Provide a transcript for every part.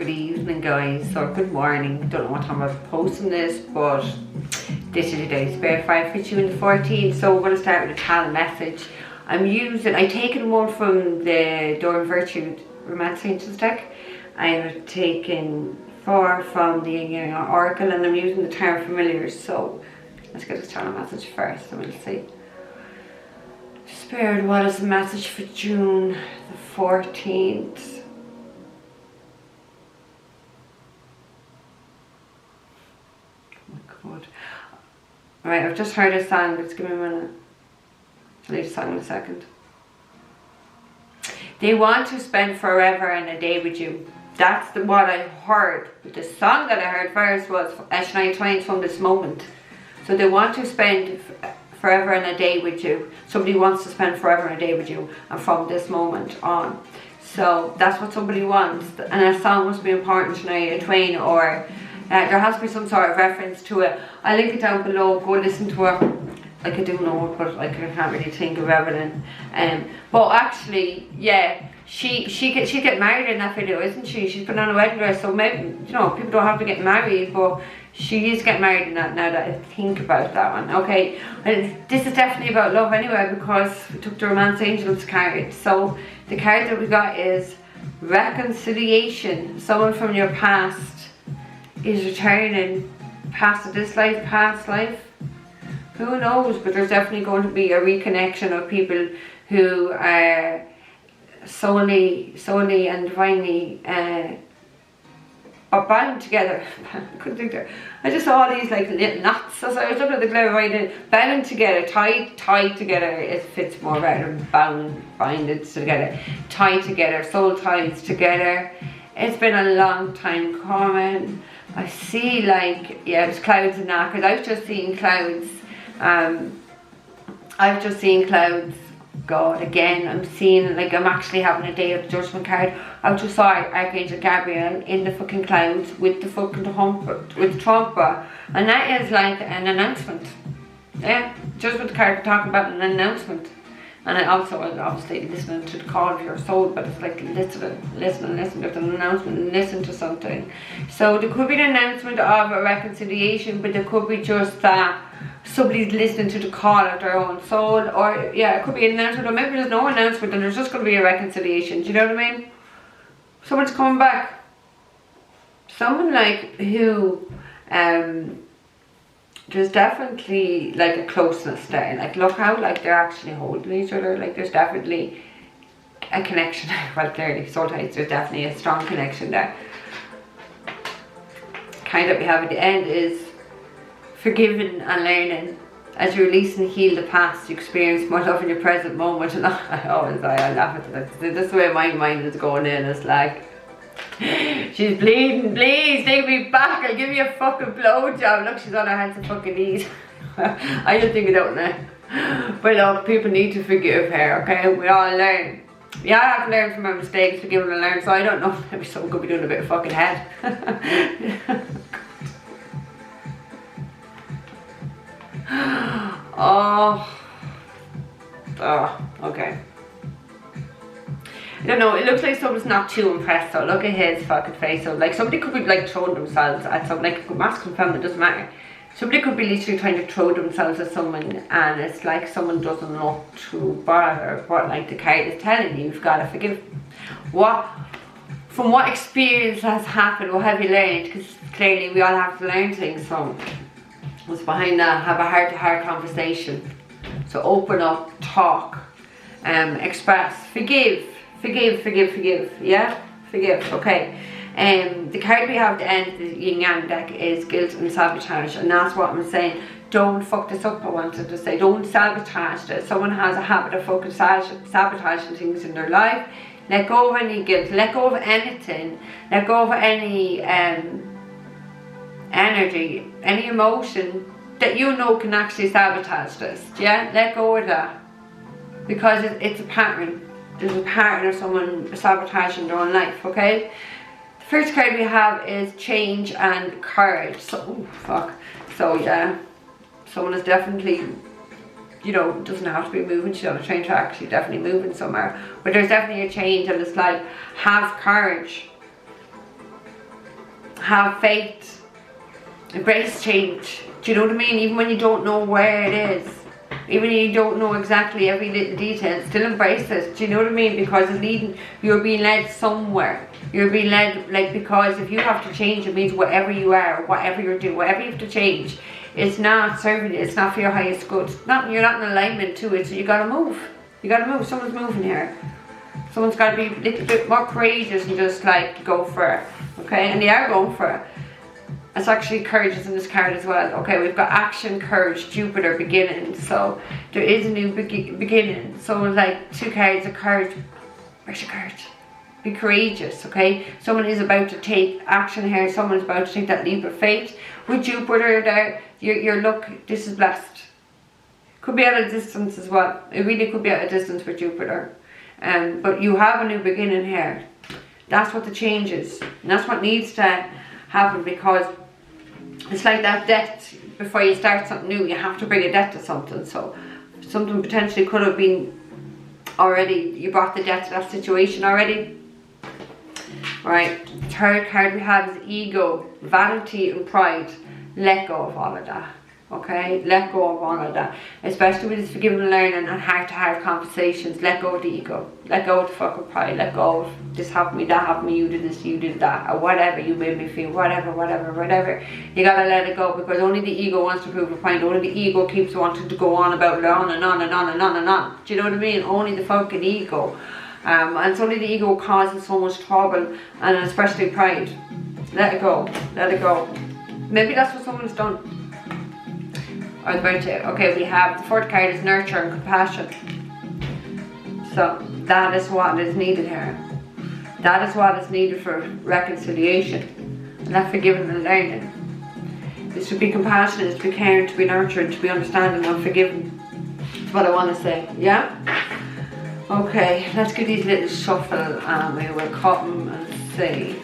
good evening, guys, or good morning. Don't know what time I'm posting this, but this is your daily spirit fire for June the 14th. So we're going to start with a talent message. I'm taken one from the Door of Virtue Romance Angels deck. I'm taking 4 from the Oracle, and I'm using the Tower of Familiars. So let's get this talent message first, and we'll see. Spirit, what is the message for June the 14th? Alright, I've just heard a song, but just give me a minute. I'll leave the song in a second. They want to spend forever and a day with you. That's what I heard. But the song that I heard first was Shania Twain's From This Moment. So they want to spend forever and a day with you. Somebody wants to spend forever and a day with you, and from this moment on. So that's what somebody wants. And a song must be important to Shania Twain, or there has to be some sort of reference to it. I'll link it down below. Go listen to it. Like, I do know it, but like, I can't really think of everything. But actually, yeah, she get married in that video, isn't she? She's put on a wedding dress, so maybe, you know, people don't have to get married, but she is getting married in that, now that I think about that one. Okay, and this is definitely about love anyway, because we took the Romance Angels card. So the card that we got is reconciliation. Someone from your past is returning, past this life, past life. Who knows? But there's definitely going to be a reconnection of people who are solely and divinely are bound together. Couldn't think there. I just saw all these like little knots as I was looking at the clairvoyant. Bound together, tied together. It fits more rather than binded together. Tied together, soul ties together. It's been a long time coming. I see, like, yeah, there's clouds and that, because I've just seen clouds. I've just seen clouds. God, again, I'm seeing, like, I'm actually having a day of the judgment card. I just saw Archangel Gabriel in the fucking clouds with the fucking trumpet, and that is like an announcement. Yeah, judgment card, we're talking about an announcement. And I also was obviously listening to the call of your soul, but it's like listen, there's an announcement, listen to something. So there could be an announcement of a reconciliation, but there could be just that somebody's listening to the call of their own soul, or yeah, it could be an announcement, or maybe there's no announcement and there's just going to be a reconciliation. Do you know what I mean? Someone's coming back. Someone like who, there's definitely like a closeness there. Like, look how like they're actually holding each other. Like, there's definitely a connection. Well, clearly, soul ties, there's definitely a strong connection there. Kind that we have at the end is forgiving and learning. As you release and heal the past, you experience more love in your present moment. And I laugh at that. That's the way my mind is going in. It's like, she's bleeding, please take me back, I'll give you a fucking blowjob. Look, she's on her hands and fucking knees. I just think I don't know. But look, people need to forgive her, okay? We all learn. Yeah, I have to learn from my mistakes, forgive and learn, so I don't know, maybe someone could be doing a bit of fucking head. Okay. I don't know, it looks like someone's not too impressed, so look at his fucking face. So like, somebody could be like throwing themselves at something, like masculine, feminine, it doesn't matter. Somebody could be literally trying to throw themselves at someone, and it's like someone doesn't look too bother. What like the card is telling you, you've got to forgive. From what experience has happened, what have you learned? Because clearly we all have to learn things. So what's behind that? Have a heart-to-heart conversation. So open up, talk, express, forgive, yeah? Forgive, okay. The card we have at the end of the yin yang deck is guilt and sabotage, and that's what I'm saying. Don't fuck this up, I wanted to say. Don't sabotage this. Someone has a habit of fucking sabotaging things in their life. Let go of any guilt, let go of anything, let go of any energy, any emotion that you know can actually sabotage this, yeah? Let go of that, because it's a pattern. There's a pattern of someone sabotaging their own life, okay? The first card we have is change and courage. So, oh, fuck. So yeah, someone is definitely, you know, doesn't have to be moving. She's on a train track, she's definitely moving somewhere. But there's definitely a change, and it's like, have courage. have faith, embrace change. Do you know what I mean? Even when you don't know where it is, even when you don't know exactly every little detail, still embrace it. Do you know what I mean? Because it's leading, you're being led somewhere. You're being led, like, because if you have to change, it means whatever you are, whatever you're doing, whatever you have to change, it's not serving you, it's not for your highest good. You're not in alignment to it, so you gotta move. You gotta move. Someone's moving here. Someone's gotta be a little bit more courageous and just like go for it. Okay, and they are going for it. It's actually courage is in this card as well. Okay, we've got action, courage, Jupiter, beginning. So there is a new beginning. So like 2 cards of courage. Where's your courage? Be courageous, okay? Someone is about to take action here. Someone's about to take that leap of faith. With Jupiter there, your look, this is blessed. Could be at a distance as well. It really could be at a distance with Jupiter. But you have a new beginning here. That's what the change is. And that's what needs to happen, because it's like that debt. Before you start something new, you have to bring a debt to something. So something potentially could have been already, you brought the debt to that situation already. Right, the 3rd card we have is ego, vanity and pride. Let go of all of that. Okay, let go of all of that, especially with this forgiving and learning and heart-to-heart conversations. Let go of the ego, let go of the fucking pride, let go of this happened to me, that happened to me, you did this, you did that, or whatever you made me feel, whatever. You gotta let it go, because only the ego wants to prove a point. Only the ego keeps wanting to go on about it on and on and on and on and on. Do you know what I mean? Only the fucking ego. And it's only the ego causes so much trouble, and especially pride. Let it go, let it go. Maybe that's what someone's done. Or about to. Okay, we have the 4th card is nurture and compassion. So that is what is needed here. That is what is needed for reconciliation. And that forgiving and learning. It's to be compassionate, it's to be caring, to be nurturing, to be understanding and forgiving. That's what I want to say. Yeah? Okay, let's give these a little shuffle and we will cut them and see.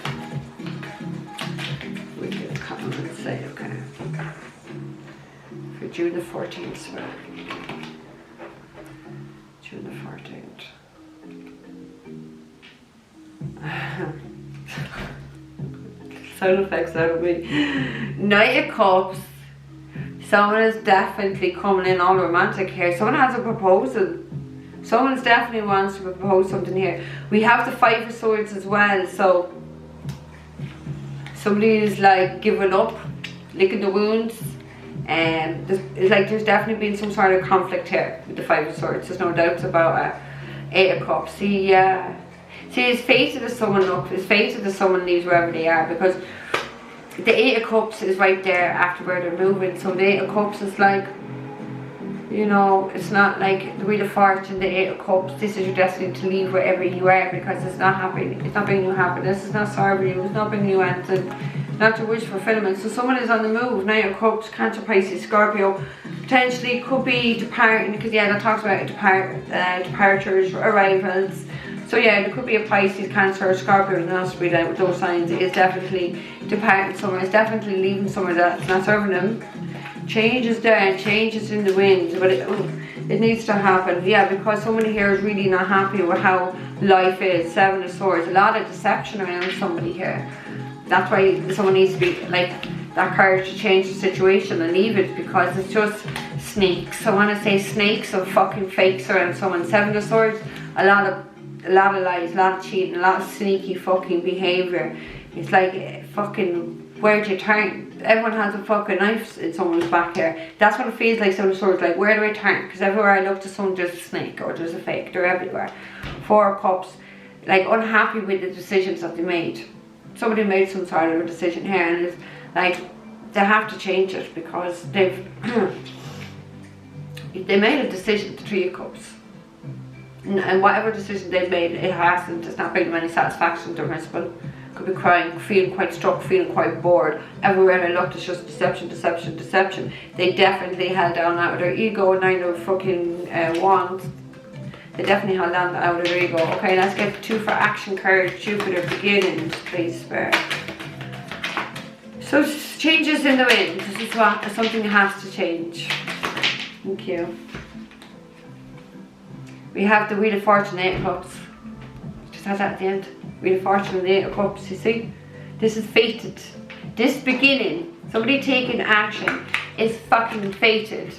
We can cut them and see, okay. For June the 14th, so. June the 14th. Sound effects out of me. Knight of Cups. Someone is definitely coming in all romantic here. Someone has a proposal. Someone definitely wants to propose something here. We have the 5 of Swords as well, so somebody is like giving up, licking the wounds, and it's like there's definitely been some sort of conflict here with the 5 of Swords. There's no doubts about it. 8 of Cups. See, his fated as someone, look, his fated as someone leaves wherever they are, because the 8 of Cups is right there after where they're moving. So the 8 of Cups is like, you know, it's not like the Wheel of Fortune, the 8 of Cups. This is your destiny to leave wherever you are, because it's not happening. It's not bringing you happiness. It's not serving you. It's not bringing you anything. Not your wish fulfillment. So someone is on the move. 9 of Cups, Cancer, Pisces, Scorpio. Potentially could be departing, because yeah, that talks about departures, arrivals. So yeah, there could be a Pisces, Cancer, or Scorpio, and that's really with those signs. It is definitely departing somewhere. It's definitely leaving somewhere that's not serving them. Change is there, change is in the wind, but it needs to happen. Yeah, because somebody here is really not happy with how life is. 7 of Swords, a lot of deception around somebody here. That's why someone needs to be like that courage to change the situation and leave it, because it's just snakes. I want to say snakes and fucking fakes around someone. 7 of Swords, a lot of lies, a lot of cheating, a lot of sneaky fucking behaviour. It's like fucking, where do you turn? Everyone has a fucking knife in someone's back here. That's what it feels like. 7 of Swords, like, where do I turn? Because everywhere I look to someone, there's a snake or there's a fake. They're everywhere. 4 of Cups, like unhappy with the decisions that they made. Somebody made some sort of a decision here, and it's like they have to change it, because they've they made a decision. The 3 of Cups, and whatever decision they've made, it hasn't. It's not bringing them any satisfaction to their principle. Could be crying, feeling quite stuck, feeling quite bored. Everywhere I looked, it's just deception, deception, deception. They definitely held down out of their ego. 9 of fucking wands. They definitely held down out of their ego. Okay, let's get 2 for action, courage, Jupiter, beginnings, please, spare. So changes in the wind. This is what something has to change. Thank you. We have the Wheel of Fortune, 8 of Cups. Just has that at the end. Wheel of Fortune and the 8 of Cups, you see? This is fated. This beginning, somebody taking action, is fucking fated.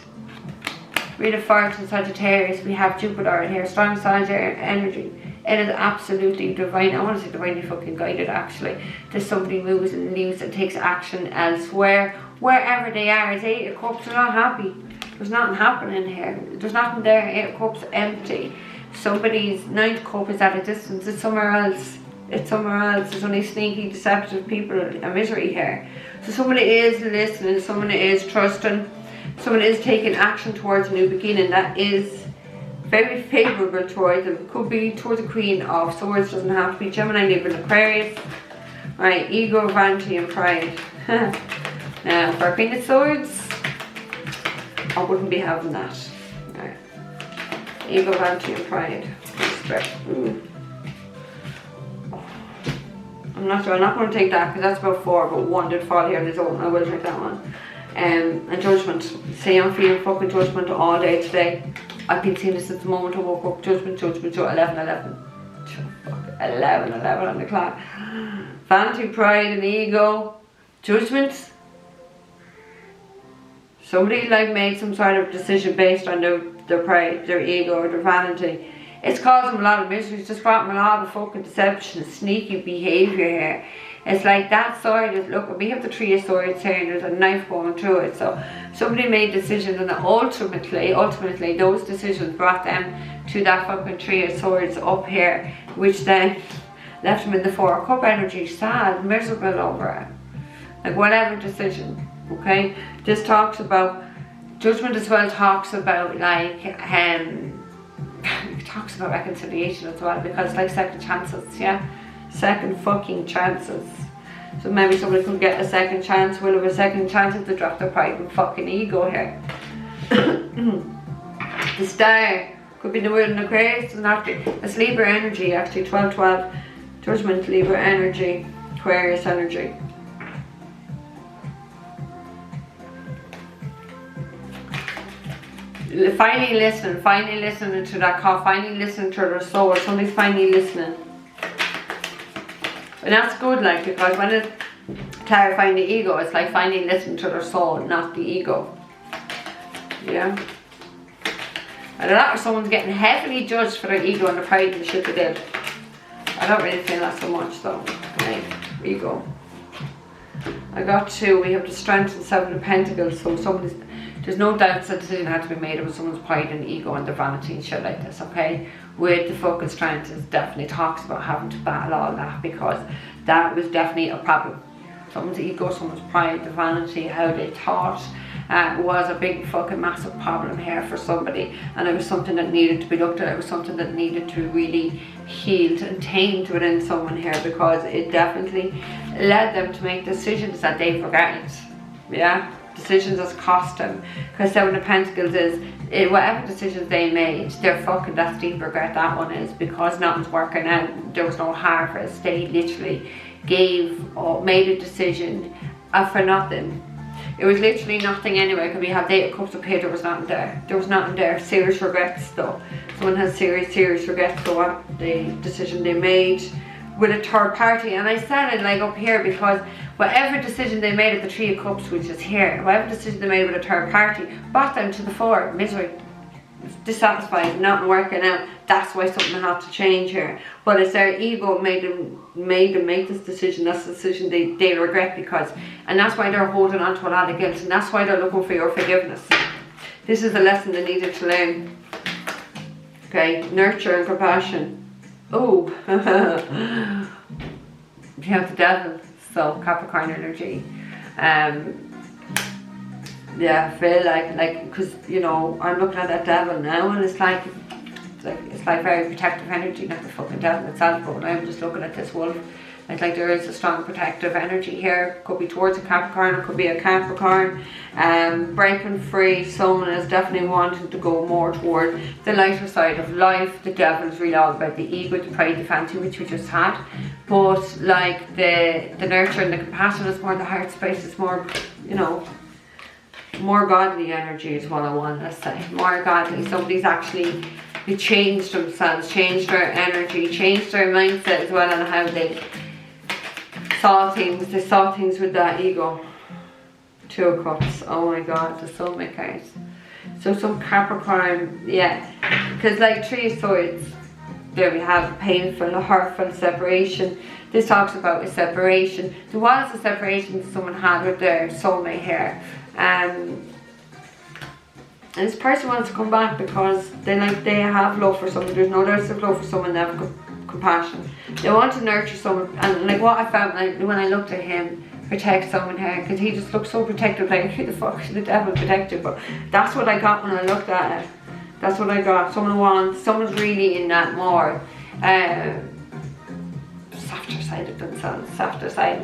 Read a fart in Sagittarius, we have Jupiter in here, strong Sagittarius energy. It is absolutely divine. I want to say divinely fucking guided, actually. That somebody moves and leaves and takes action elsewhere, wherever they are. It's 8 of Cups, they're not happy. There's nothing happening here. There's nothing there. 8 of Cups empty. Somebody's 9th cup is at a distance. It's somewhere else. It's somewhere else. There's only sneaky, deceptive people, a misery here. So somebody is listening, someone is trusting, someone is taking action towards a new beginning that is very favourable towards them. Could be towards the Queen of Swords, doesn't have to be Gemini, Libra, and Aquarius. Right, ego, vanity, and pride. Now, for Queen of Swords, I wouldn't be having that. Right. Ego, vanity, and pride. I'm not going to take that because that's about 4, but 1 did fall here on his own. I will take that one. And judgment. Say I'm feeling fucking judgment all day today. I've been seeing this since the moment I woke up. Judgment, 11. 11 on the clock. Vanity, pride, and ego. Judgment. Somebody like made some sort of decision based on their pride, their ego, or their vanity. It's caused them a lot of misery. It's just brought them a lot of fucking deception and sneaky behaviour here. It's like that sword is, look, we have the 3 of Swords here and there's a knife going through it. So somebody made decisions and ultimately those decisions brought them to that fucking 3 of Swords up here, which then left them in the 4 of Cup energy, sad, miserable over it. Like whatever decision, okay? This talks about, judgment as well talks about like, it talks about reconciliation as well, because it's like second chances, yeah? Second fucking chances. So maybe somebody could get a second chance, will have a second chance if they drop their pride and fucking ego here. The Star could be the wheel in Aquarius, it's Libra energy actually, 12-12. Judgment, Libra energy, Aquarius energy. Finally listening to that call, finally listening to their soul, somebody's finally listening. And that's good, like, because when it's clarifying the ego, it's like finally listening to their soul, not the ego. Yeah. And that or someone's getting heavily judged for their ego and the pride and the shit they did. I don't really feel that so much though. Right, ego. I got 2, we have the Strength and 7 of Pentacles, so there's no doubt that decision had to be made about someone's pride and ego and their vanity and shit like this, okay? With the focus Strength, it definitely talks about having to battle all that, because that was definitely a problem. Someone's ego, someone's pride, the vanity, how they thought was a big fucking massive problem here for somebody, and it was something that needed to be looked at. It was something that needed to really healed and tamed within someone here, because it definitely led them to make decisions that they forgot. Yeah, decisions that's cost them, because 7 of Pentacles is whatever decisions they made, they're fucking, that's deep regret, that one is, because nothing's working out. There was no harvest. They literally made a decision for nothing. It was literally nothing anyway. Could we have the 8 of Cups up here? There was nothing there. There was nothing there. Serious regrets though. Someone has serious regrets for what the decision they made with a third party. And I said it like up here because whatever decision they made at the 3 of Cups, which is here, whatever decision they made with a third party, brought them to the 4, misery, dissatisfied, not working out. That's why something had to change here. But it's their ego made them make this decision. That's the decision they regret, because, and that's why they're holding on to a lot of guilt, and that's why they're looking for your forgiveness. This is a lesson they needed to learn. Okay, nurture and compassion. Oh, you have the Devil, so Capricorn energy. Yeah, I feel like, because you know, I'm looking at that Devil now, and it's like very protective energy, not the fucking Devil itself, but when I'm just looking at this wolf, it's like there is a strong protective energy here. Could be towards a Capricorn, it could be a Capricorn. Breaking free, someone is definitely wanting to go more toward the lighter side of life. The Devil is really all about the ego, the pride, the fancy, which we just had. But like the nurture and the compassion is more the heart space, it's more, you know, more godly energy is what I want to say. More godly. Somebody's actually changed themselves, changed their energy, changed their mindset as well on how they saw things, they saw things with that ego. 2 of Cups, oh my god, the soulmate card. So some Capricorn, yeah, because like 3 of Swords, there we have painful, a hurtful separation. This talks about a separation. There was a separation that someone had with their soulmate here. And this person wants to come back because they have love for someone. There's no doubt of love for someone, they have compassion. They want to nurture someone, and like what I felt like when I looked at him, protect someone here, because he just looked so protective, like who the fuck is the devil protective? But that's what I got when I looked at it. That's what I got. Someone's really in that more softer side of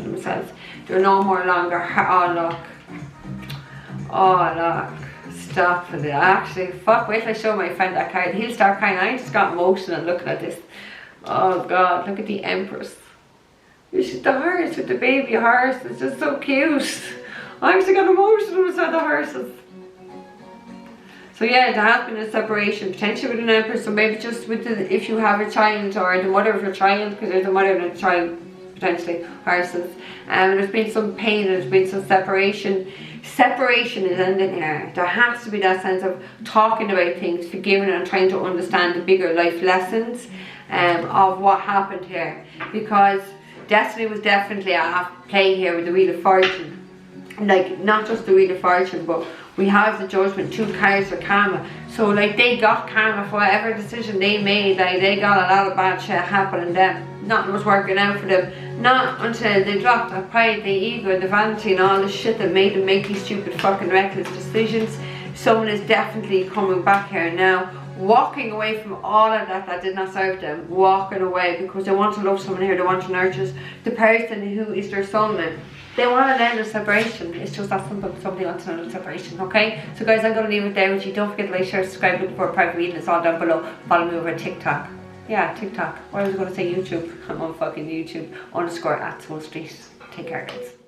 themselves. They're no more longer, oh look, stop with it. Actually, fuck, wait till I show my friend that card. He'll start crying. I just got emotional looking at this. Oh god, look at the Empress. This is the horse with the baby horse. It's just so cute. I actually got emotional with the horses. So yeah, there has been a separation, potentially with an Empress, so maybe just with if you have a child or the mother of your child, because there's a mother and a child, potentially, horses. There's been some pain, there's been some separation. Separation is ending here. There has to be that sense of talking about things, forgiving and trying to understand the bigger life lessons of what happened here. Because destiny was definitely at play here with the Wheel of Fortune. Like, not just the Wheel of Fortune, but we have the Judgment, 2 cards for karma. So like they got karma for whatever decision they made. Like they got a lot of bad shit happening to them. Nothing was working out for them. Not until they dropped the pride, the ego, the vanity and all the shit that made them make these stupid fucking reckless decisions. Someone is definitely coming back here now, walking away from all of that did not serve them. Walking away because they want to love someone here, they want to nurture the person who is their soulmate. They want to end a separation. It's just that simple. Somebody wants to end a separation, okay? So guys, I'm going to leave it there with you. Don't forget to like, share, subscribe, looking for a private reading. It's all down below. Follow me over TikTok. Yeah, TikTok. Or I was going to say YouTube. I'm on fucking YouTube. _@SoulStreet. Take care, guys.